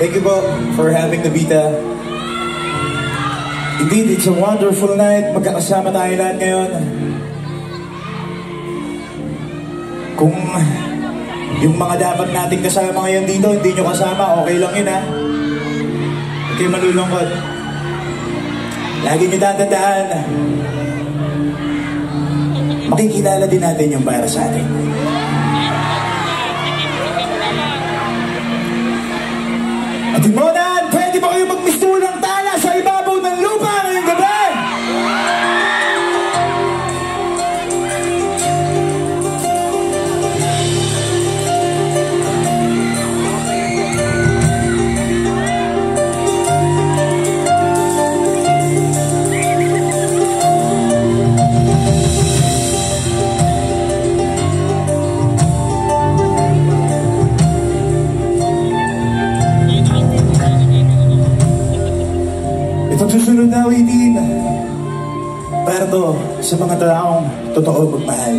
Thank you po for having the Vita. Indeed, it's a wonderful night. Magkakasama tayo lahat ngayon. Kung yung mga dapat nating kasama ngayon dito, hindi nyo kasama, okay lang yun ha. Huwag kayo malulungkot. Lagi nyo tatandaan, makikilala din natin yung para sa atin. At Timonan, pwede ba kayo magmistulang tala sa ibabaw ng lupa ngayong gabi? Itong susunod na awitin, para to sa mga taong totoo magmahal.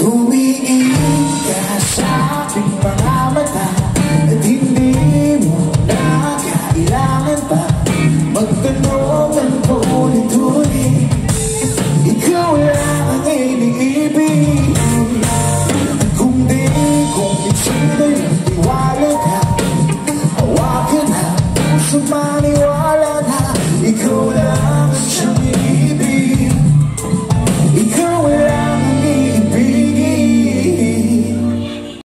Tumiingin ka sa ating mga mata at hindi mo na kailangan pa magtanong ng paulit-ulit. Ikaw lang ang iniibig. Kung di, kung sino'y nagtiwala ka, hawakan na puso maniwala.